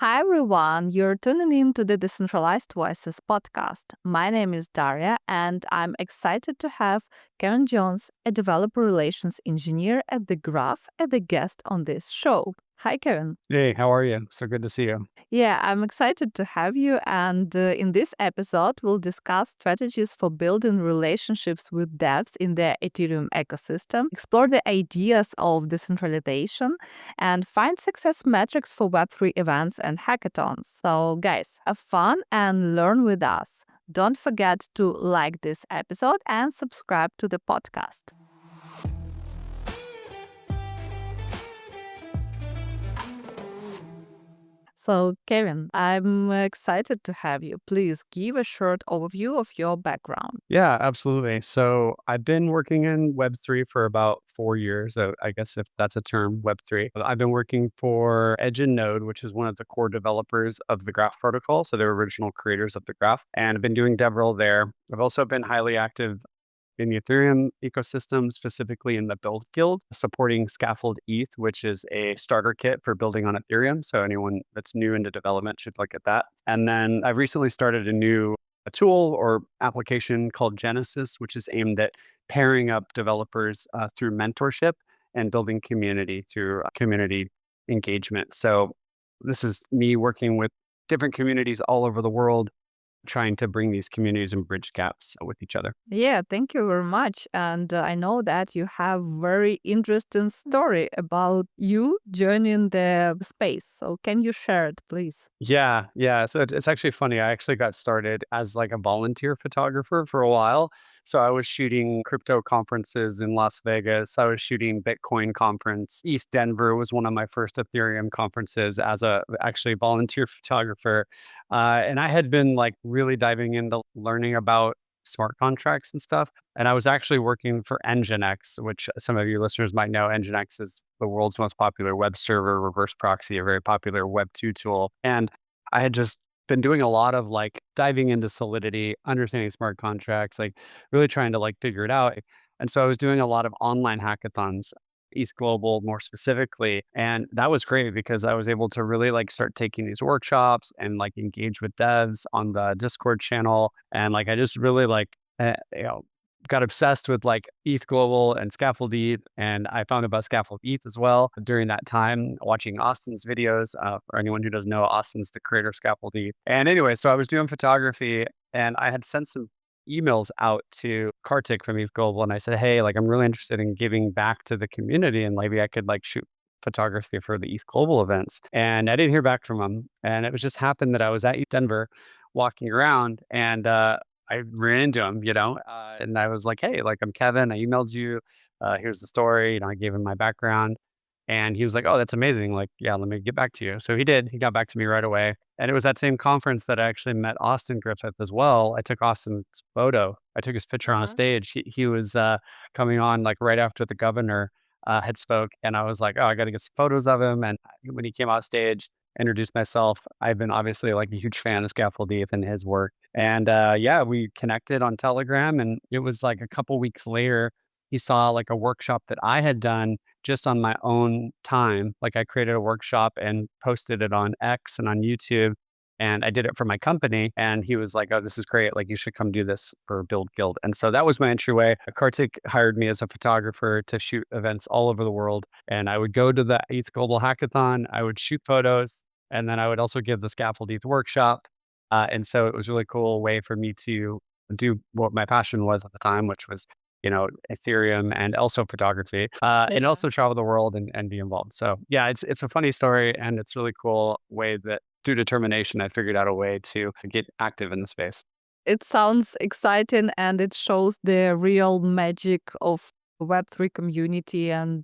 Hi everyone, you're tuning in to the Decentralized Voices podcast. My name is Daria, and I'm excited to have Kevin Jones, a developer relations engineer at The Graph, as a guest on this show. Hi, Kevin. Hey, how are you? So good to see you. Yeah, I'm excited to have you. And in this episode, we'll discuss strategies for building relationships with devs in the Ethereum ecosystem, explore the ideas of decentralization, and find success metrics for Web3 events and hackathons. So, guys, have fun and learn with us. Don't forget to like this episode and subscribe to the podcast. So, Kevin, I'm excited to have you. Please give a short overview of your background. Yeah, absolutely. So I've been working in Web3 for about 4 years. I guess if that's a term, Web3. I've been working for Edge and Node, which is one of the core developers of the Graph protocol. So they're original creators of the Graph. And I've been doing DevRel there. I've also been highly active in the Ethereum ecosystem, specifically in the BuidlGuidl, supporting Scaffold ETH, which is a starter kit for building on Ethereum. So anyone that's new into development should look at that. And then I've recently started a tool or application called Genesys, which is aimed at pairing up developers through mentorship and building community through community engagement. So this is me working with different communities all over the world, trying to bring these communities and bridge gaps with each other. Yeah, thank you very much. And I know that you have very interesting story about you joining the space. So can you share it, please? Yeah. So it's actually funny. I actually got started as like a volunteer photographer for a while. So I was shooting crypto conferences in Las Vegas. I was shooting Bitcoin conference. ETH Denver was one of my first Ethereum conferences as a actually volunteer photographer. And I had been like really diving into learning about smart contracts and stuff. And I was actually working for Nginx, which some of you listeners might know. Nginx is the world's most popular web server reverse proxy, a very popular Web 2 tool. And I had just been doing a lot of like diving into Solidity, understanding smart contracts, like really trying to like figure it out. And so I was doing a lot of online hackathons, East Global more specifically. And that was great because I was able to really like start taking these workshops and like engage with devs on the Discord channel. And like I just really like, got obsessed with like ETH Global and Scaffold ETH. And I found about Scaffold ETH as well during that time, watching Austin's videos. For anyone who doesn't know, Austin's the creator of Scaffold ETH. And anyway, so I was doing photography and I had sent some emails out to Kartik from ETH Global. And I said, hey, like I'm really interested in giving back to the community and maybe I could like shoot photography for the ETH Global events. And I didn't hear back from him. And it was just happened that I was at ETH Denver walking around and I ran into him, and I was like, "Hey, like I'm Kevin. I emailed you. Here's the story." I gave him my background, and he was like, "Oh, that's amazing. Like, yeah, let me get back to you." So he did. He got back to me right away, and it was that same conference that I actually met Austin Griffith as well. I took Austin's photo. I took his picture on a stage. He was coming on like right after the governor had spoke, and I was like, "Oh, I got to get some photos of him." And when he came off stage, introduced myself. I've been obviously like a huge fan of Scaffold Deep and his work. And yeah, we connected on Telegram and it was like a couple weeks later, he saw like a workshop that I had done just on my own time. Like I created a workshop and posted it on X and on YouTube. And I did it for my company. And he was like, oh, this is great. Like, you should come do this for BuidlGuidl. And so that was my entryway. Kartik hired me as a photographer to shoot events all over the world. And I would go to the ETH Global Hackathon. I would shoot photos. And then I would also give the Scaffold ETH workshop. And so it was a really cool way for me to do what my passion was at the time, which was, Ethereum and also photography, and Yeah. also travel the world and be involved. So yeah, it's a funny story and it's really cool way that through determination, I figured out a way to get active in the space. It sounds exciting and it shows the real magic of Web3 community and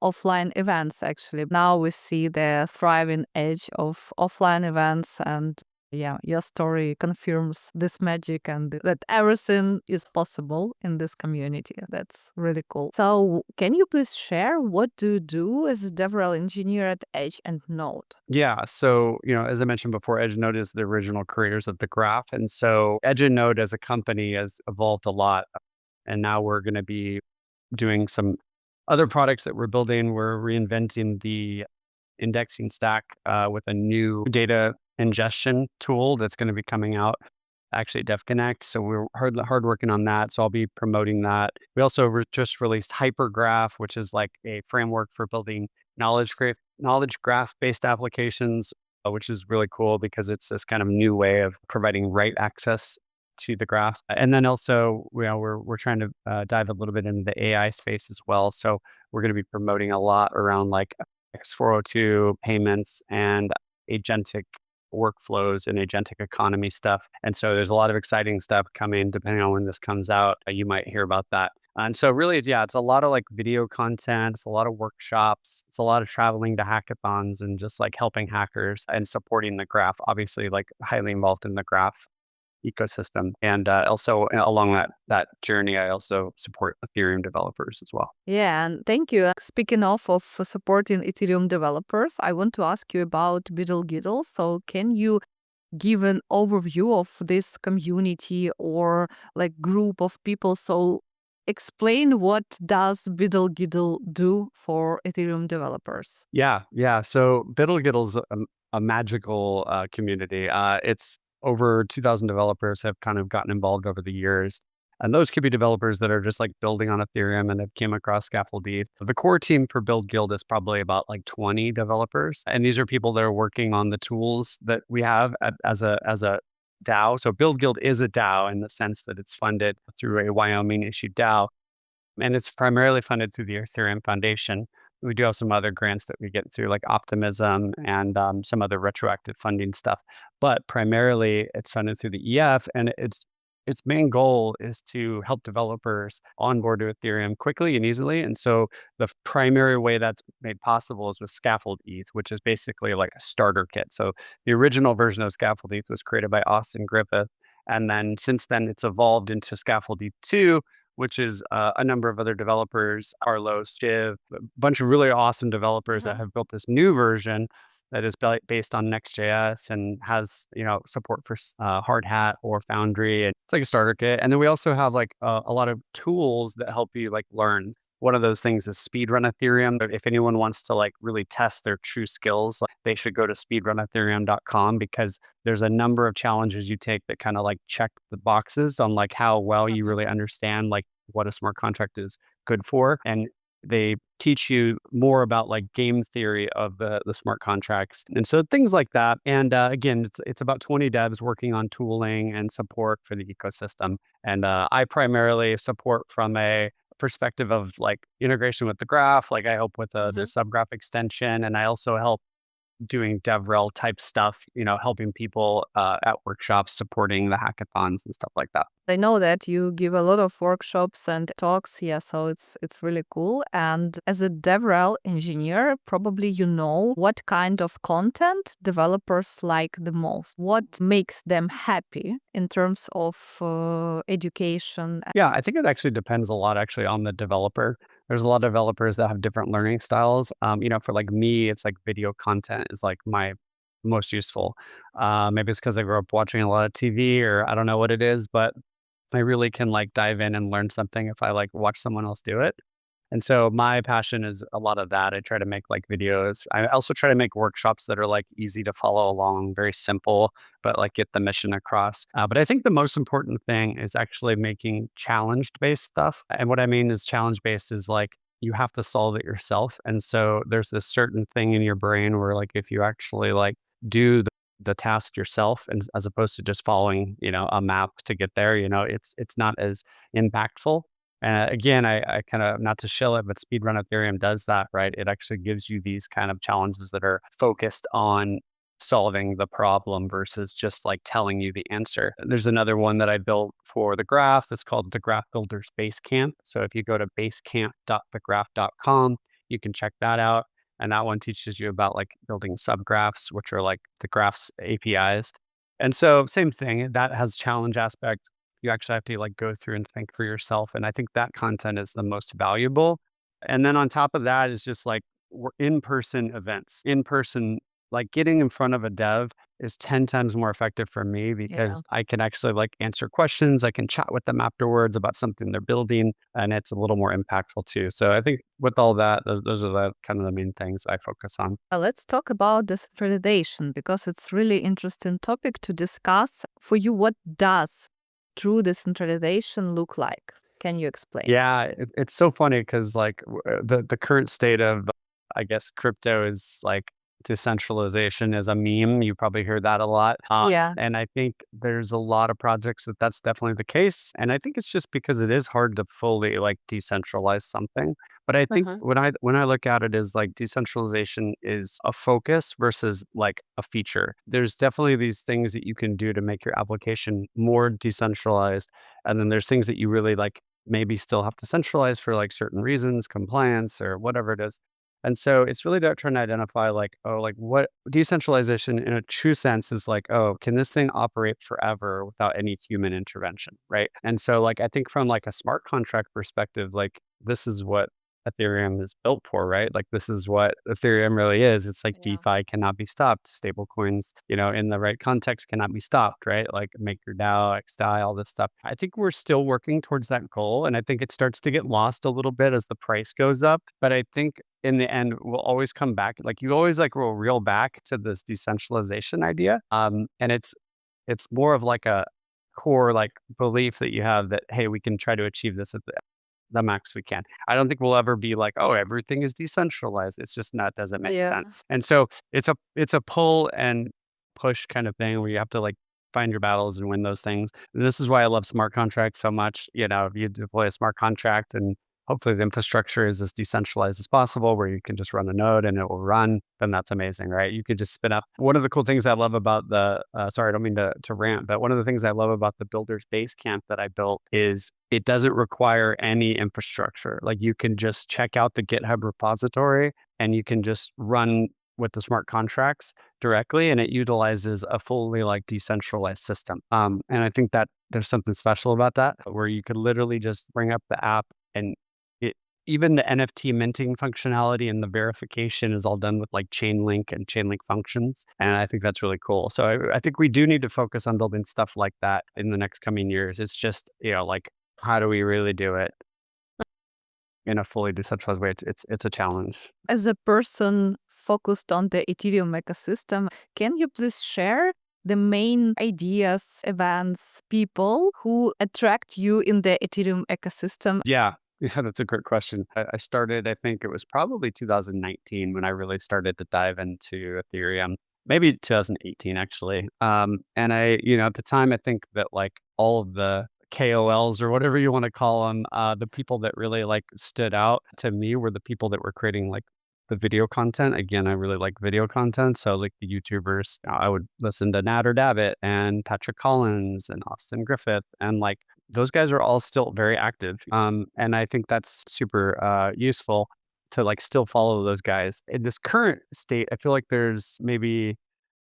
offline events, actually. Now we see the thriving edge of offline events, and yeah, your story confirms this magic and that everything is possible in this community. That's really cool. So, can you please share what do you do as a DevRel engineer at Edge and Node? Yeah. So, as I mentioned before, EdgeNode is the original creators of the graph. And so EdgeNode as a company has evolved a lot. And now we're going to be doing some other products that we're building. We're reinventing the indexing stack with a new data ingestion tool that's going to be coming out actually at DevConnect. So we're hard working on that. So I'll be promoting that. We also just released Hypergraph, which is like a framework for building knowledge graph based applications, which is really cool because it's this kind of new way of providing write access to the graph. And then also, we're trying to dive a little bit into the AI space as well. So we're going to be promoting a lot around like X402 payments and agentic workflows and agentic economy stuff. And so there's a lot of exciting stuff coming. Depending on when this comes out, you might hear about that. And so really, yeah, it's a lot of like video content, it's a lot of workshops, it's a lot of traveling to hackathons and just like helping hackers and supporting the graph, obviously like highly involved in the graph ecosystem. And also along that journey, I also support Ethereum developers as well. Yeah, and thank you. Speaking of supporting Ethereum developers, I want to ask you about BuidlGuidl. So can you give an overview of this community or like group of people? So explain what does BuidlGuidl do for Ethereum developers? Yeah. So BuidlGuidl's a magical community. It's over 2,000 developers have kind of gotten involved over the years. And those could be developers that are just like building on Ethereum and have came across Scaffold ETH. The core team for BuidlGuidl is probably about like 20 developers. And these are people that are working on the tools that we have as a DAO. So BuidlGuidl is a DAO in the sense that it's funded through a Wyoming issued DAO. And it's primarily funded through the Ethereum Foundation. We do have some other grants that we get through, like Optimism and some other retroactive funding stuff. But primarily, it's funded through the EF, and its main goal is to help developers onboard to Ethereum quickly and easily. And so the primary way that's made possible is with Scaffold ETH, which is basically like a starter kit. So the original version of Scaffold ETH was created by Austin Griffith. And then since then, it's evolved into Scaffold ETH 2, which is a number of other developers, Arlo, Stiv, a bunch of really awesome developers that have built this new version that is based on Next.js and has, support for Hard Hat or Foundry. And it's like a starter kit. And then we also have like a lot of tools that help you like learn. One of those things is Speedrun Ethereum. If anyone wants to like really test their true skills, like, they should go to speedrunethereum.com because there's a number of challenges you take that kind of like check the boxes on like how well you really understand like what a smart contract is good for. And they teach you more about like game theory of the smart contracts. And so things like that. And again, it's about 20 devs working on tooling and support for the ecosystem. And I primarily support from a perspective of like integration with the graph. Like I help with the subgraph extension, and I also help doing DevRel type stuff, helping people at workshops, supporting the hackathons and stuff like that. I know that you give a lot of workshops and talks, yeah, so it's really cool. And as a DevRel engineer, probably you know what kind of content developers like the most. What makes them happy in terms of education? Yeah, I think it actually depends a lot actually on the developer. There's a lot of developers that have different learning styles. For like me, it's like video content is like my most useful. Maybe it's because I grew up watching a lot of TV or I don't know what it is, but I really can like dive in and learn something if I like watch someone else do it. And so my passion is a lot of that. I try to make like videos. I also try to make workshops that are like easy to follow along, very simple, but like get the mission across. But I think the most important thing is actually making challenge based stuff. And what I mean is challenge based is like you have to solve it yourself. And so there's this certain thing in your brain where like if you actually like do the task yourself and as opposed to just following, a map to get there, it's not as impactful. Again, I kind of, not to shill it, but Speedrun Ethereum does that, right? It actually gives you these kind of challenges that are focused on solving the problem versus just like telling you the answer. There's another one that I built for the graph that's called the Graph Builder's Basecamp. So if you go to basecamp.thegraph.com, you can check that out. And that one teaches you about like building subgraphs, which are like the graph's APIs. And so same thing, that has challenge aspect. You actually have to like go through and think for yourself. And I think that content is the most valuable. And then on top of that is just like in-person events, like getting in front of a dev is 10 times more effective for me Yeah. because I can actually like answer questions. I can chat with them afterwards about something they're building, and it's a little more impactful too. So I think with all that, those are the kind of the main things I focus on. Let's talk about decentralization because it's really interesting topic to discuss. For you, what does true decentralization look like? Can you explain? Yeah, it's so funny because like the current state of, I guess, crypto is like decentralization is a meme. You probably hear that a lot. Yeah. And I think there's a lot of projects that that's definitely the case. And I think it's just because it is hard to fully like decentralize something. But I think Uh-huh. when I look at it as like decentralization is a focus versus like a feature. There's definitely these things that you can do to make your application more decentralized. And then there's things that you really like maybe still have to centralize for like certain reasons, compliance or whatever it is. And so it's really about trying to identify like, oh, like what decentralization in a true sense is like, oh, can this thing operate forever without any human intervention? Right. And so like I think from like a smart contract perspective, like this is what Ethereum is built for, right? Like this is what Ethereum really is. It's like Yeah. DeFi cannot be stopped. Stable coins, in the right context cannot be stopped, right? Like MakerDAO, XDAI, all this stuff. I think we're still working towards that goal. And I think it starts to get lost a little bit as the price goes up. But I think in the end, we'll always come back. Like you always like will reel back to this decentralization idea. And it's more of like a core like belief that you have that, hey, we can try to achieve this at the max we can. I don't think we'll ever be like, oh, everything is decentralized. It's just not doesn't make Yeah. sense. And so it's a pull and push kind of thing where you have to like find your battles and win those things. And this is why I love smart contracts so much. If you deploy a smart contract and hopefully the infrastructure is as decentralized as possible where you can just run a node and it will run, then that's amazing, right? You could just spin up. One of the cool things I love about sorry, I don't mean to rant, but one of the things I love about the Builders Base Camp that I built is it doesn't require any infrastructure. Like you can just check out the GitHub repository and you can just run with the smart contracts directly, and it utilizes a fully like decentralized system. And I think that there's something special about that where you could literally just bring up the app and it even the NFT minting functionality and the verification is all done with like Chainlink and Chainlink functions. And I think that's really cool. So I think we do need to focus on building stuff like that in the next coming years. It's just, like, how do we really do it in a fully decentralized way? It's a challenge. As a person focused on the Ethereum ecosystem, can you please share the main ideas, events, people who attract you in the Ethereum ecosystem? Yeah. Yeah, that's a great question. I started, I think it was probably 2019 when I really started to dive into Ethereum, maybe 2018 actually. And at the time, I think that like all of the KOLs or whatever you want to call them, the people that really like stood out to me were the people that were creating like the video content. Again, I really like video content. So like the YouTubers, I would listen to Nader Davitt and Patrick Collins and Austin Griffith. And like those guys are all still very active. And I think that's super useful to like still follow those guys. In this current state, I feel like there's maybe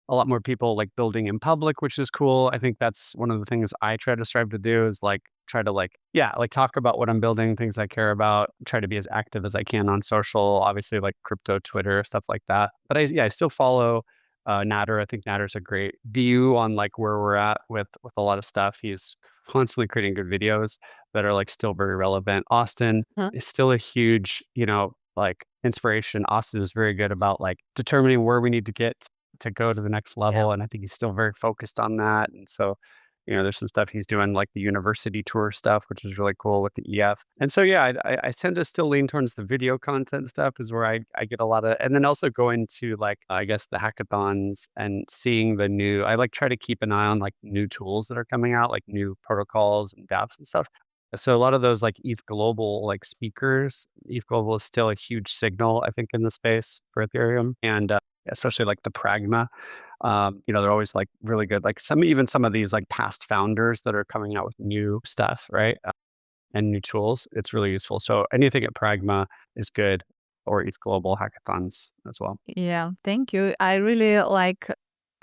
a lot more people like building in public, which is cool. I think that's one of the things I try to strive to do is like try to like, yeah, like talk about what I'm building, things I care about, try to be as active as I can on social, obviously like crypto, Twitter, stuff like that. But I still follow Nader. I think Nader's a great view on like where we're at with a lot of stuff. He's constantly creating good videos that are like still very relevant. Austin Huh? is still a huge, like inspiration. Austin is very good about like determining where we need to get to go to the next Yeah. level. And I think he's still very focused on that. And so, there's some stuff he's doing like the university tour stuff, which is really cool with the EF. And so, yeah, I tend to still lean towards the video content stuff is where I get a lot of, and then also going to like, I guess the hackathons and seeing I like try to keep an eye on like new tools that are coming out, like new protocols and dApps and stuff. So a lot of those like ETH Global like speakers, ETH Global is still a huge signal, I think, in the space for Ethereum. And especially like the Pragma. They're always like really good. Like some of these like past founders that are coming out with new stuff, right? And new tools. It's really useful. So anything at Pragma is good, or ETH Global hackathons as well. Yeah, thank you. I really like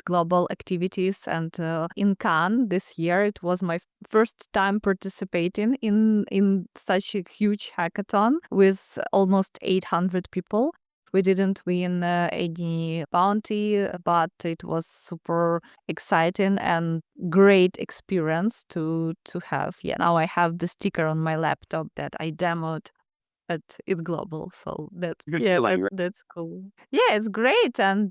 global activities, and in Cannes this year it was my first time participating in such a huge hackathon with almost 800 people. We didn't win any bounty, but it was super exciting and great experience to have. Yeah, now I have the sticker on my laptop that I demoed at It Global. So Good feeling, right? that's cool. Yeah, it's great, and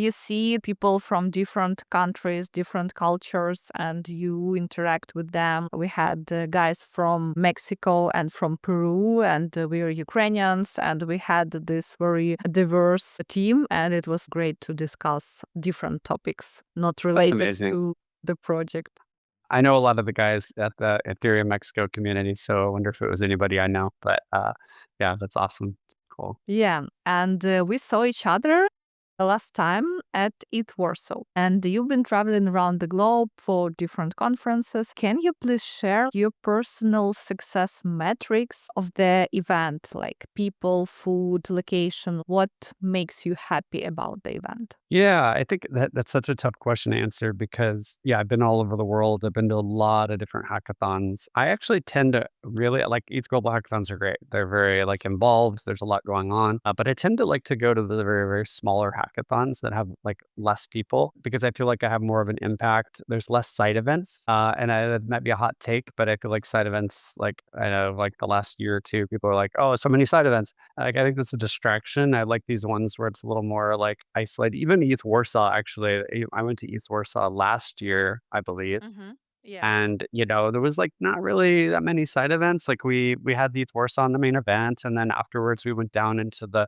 you see people from different countries, different cultures, and you interact with them. We had guys from Mexico and from Peru, and we are Ukrainians, and we had this very diverse team, and it was great to discuss different topics not That's related amazing. to the project. I know a lot of the guys at the Ethereum Mexico community, so I wonder if it was anybody I know. But yeah, that's awesome. Cool. Yeah, and we saw each other the last time at ETH Warsaw. And you've been traveling around the globe for different conferences. Can you please share your personal success metrics of the event, like people, food, location? What makes you happy about the event? Yeah, I think that's such a tough question to answer because, yeah, I've been all over the world. I've been to a lot of different hackathons. I actually tend to really like Eats Global hackathons are great. They're very like involved. There's a lot going on, but I tend to like to go to the very, very smaller hackathons that have like less people because I feel like I have more of an impact. There's less side events, and that might be a hot take, but I feel like side events, like I know, like the last year or two, people are like, "Oh, so many side events." Like, I think that's a distraction. I like these ones where it's a little more like isolated. Even Youth Warsaw, actually, I went to Youth Warsaw last year, I believe. Mm-hmm. Yeah. And, there was like not really that many side events. Like we had the Youth Warsaw on the main event. And then afterwards we went down into the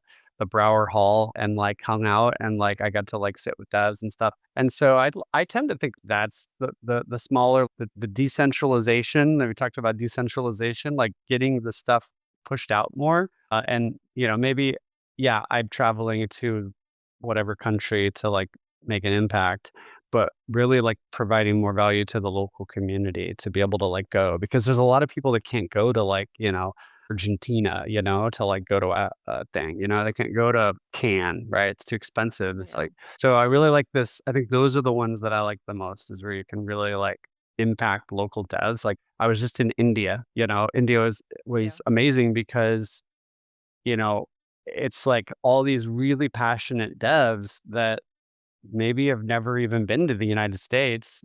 Brower Hall and like hung out and like I got to like sit with devs and stuff. And so I tend to think that's the smaller the decentralization that we talked about decentralization, like getting the stuff pushed out more. And maybe, yeah, I'm traveling to whatever country to like make an impact, but really like providing more value to the local community to be able to like go because there's a lot of people that can't go to like, Argentina, to like go to a thing, they can't go to Cannes, right? It's too expensive. It's Yeah. like, so I really like this. I think those are the ones that I like the most is where you can really like impact local devs. Like I was just in India, India Yeah. was amazing because you know, it's like all these really passionate devs that maybe have never even been to the United States,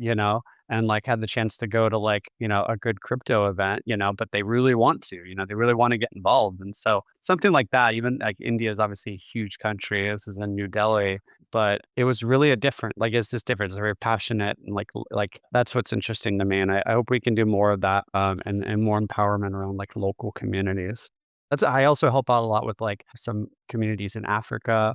and like had the chance to go to like, a good crypto event, but they really want to, they really want to get involved. And so something like that, even like India is obviously a huge country. This is in New Yeah. Delhi, but it was really a different, like it's just different. It's very passionate and like that's what's interesting to me. And I hope we can do more of that and more empowerment around like local communities. I also help out a lot with like some communities in Africa.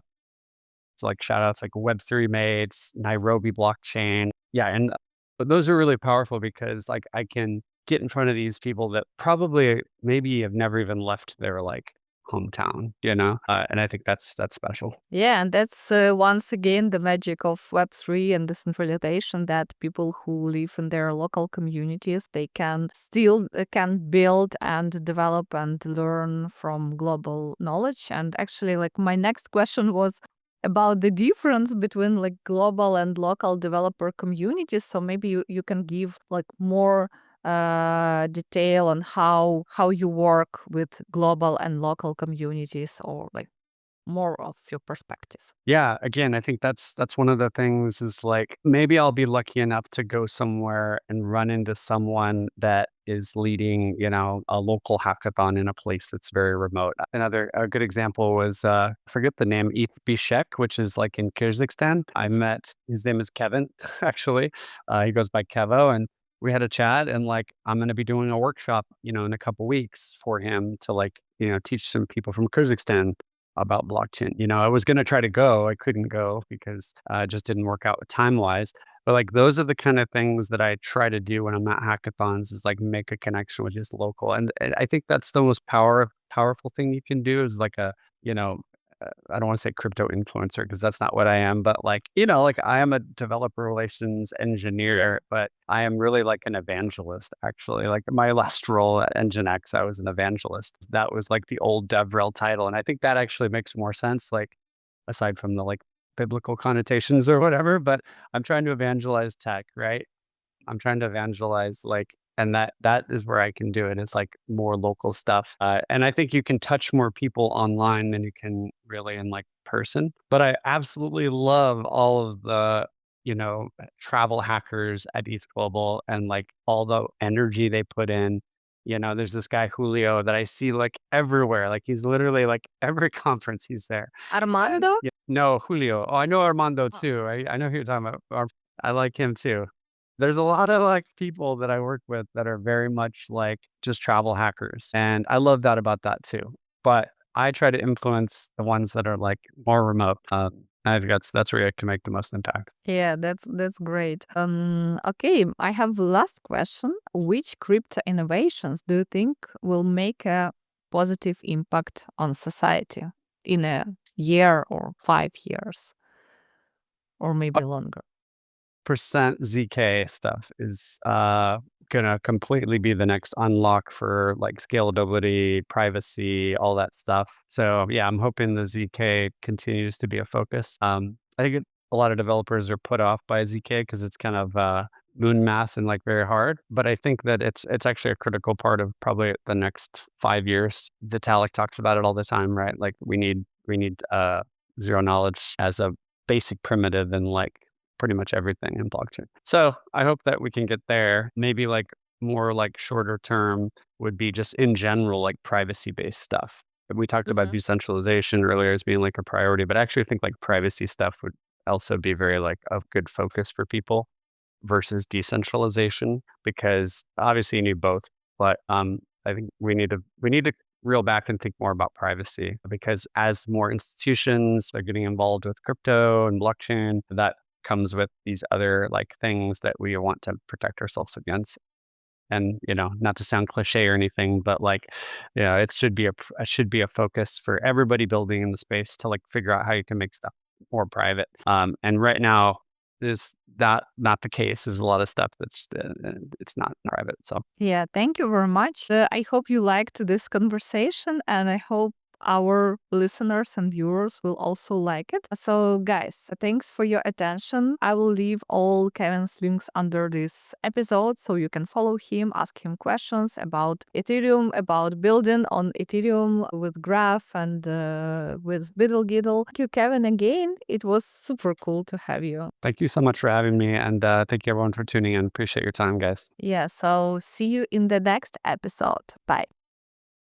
It's like shout outs like Web3 Mates, Nairobi blockchain. Yeah. And those are really powerful because like I can get in front of these people that probably maybe have never even left their like hometown, and I think that's special. Yeah, and that's once again the magic of Web3 and decentralization that people who live in their local communities, they can still can build and develop and learn from global knowledge. And actually, like my next question was about the difference between like global and local developer communities. So maybe you can give like more detail on how you work with global and local communities or like more of your perspective. Yeah, again, I think that's one of the things is like maybe I'll be lucky enough to go somewhere and run into someone that is leading, a local hackathon in a place that's very remote. Another a good example was I forget the name, Eth Bishek, which is like in Kyrgyzstan. I Mhm. met his name is Kevin, actually. He goes by Kevo, and we had a chat and like I'm gonna be doing a workshop, in a couple weeks for him to like, teach some people from Kyrgyzstan about blockchain. I was going to try to go. I couldn't go because it just didn't work out time wise. But like those are the kind of things that I try to do when I'm at hackathons is like make a connection with this local. And I think that's the most powerful thing you can do is like you know, I don't want to say crypto influencer because that's not what I am, but like, like I am a developer relations Yeah. engineer, but I am really like an evangelist actually. Like my last role at NGINX, I was an evangelist. That was like the old DevRel title. And I think that actually makes more sense, like aside from the like biblical connotations or whatever, but I'm trying to evangelize tech, right? I'm trying to evangelize like And that is where I can do it, is like more local stuff. And I think you can touch more people online than you can really in like person. But I absolutely love all of the, travel hackers at East Global and like all the energy they put in. There's this guy Julio that I see like everywhere. Like he's literally like every conference he's there. Armando? Yeah, no, Julio. Oh, I know Armando Oh. too. I know who you're talking about. I like him too. There's a lot of like people that I work with that are very much like just travel hackers. And I love that about that too. But I try to influence the ones that are like more remote. I think that's where I can make the most impact. Yeah, that's great. Okay, I have last question. Which crypto innovations do you think will make a positive impact on society in a year or 5 years or maybe longer? Percent ZK stuff is gonna completely be the next unlock for like scalability, privacy, all that stuff. So yeah, I'm hoping the ZK continues to be a focus. I think a lot of developers are put off by ZK because it's kind of moon math and like very hard. But I think that it's actually a critical part of probably the next 5 years. Vitalik talks about it all the time, right? Like we need zero knowledge as a basic primitive in like pretty much everything in blockchain. So I hope that we can get there. Maybe like more like shorter term would be just in general, like privacy based stuff. We talked about Mhm. decentralization earlier as being like a priority, but I actually think like privacy stuff would also be very like a good focus for people versus decentralization, because obviously you need both. But I think we need to reel back and think more about privacy, because as more institutions are getting involved with crypto and blockchain, that comes with these other like things that we want to protect ourselves against. And not to sound cliche or anything, but like, it should be a focus for everybody building in the space to like figure out how you can make stuff more private. And right now is that not the case. There's a lot of stuff that's it's not private. So Yeah, thank you very much. I hope you liked this conversation and I hope our listeners and viewers will also like it. So, guys, thanks for your attention. I will leave all Kevin's links under this episode so you can follow him, ask him questions about Ethereum, about building on Ethereum with Graph and with BuidlGuidl. Thank you, Kevin, again. It was super cool to have you. thank you so much for having me, and thank you everyone for tuning in. Appreciate your time, guys. Yeah, so see you in the next episode. Bye.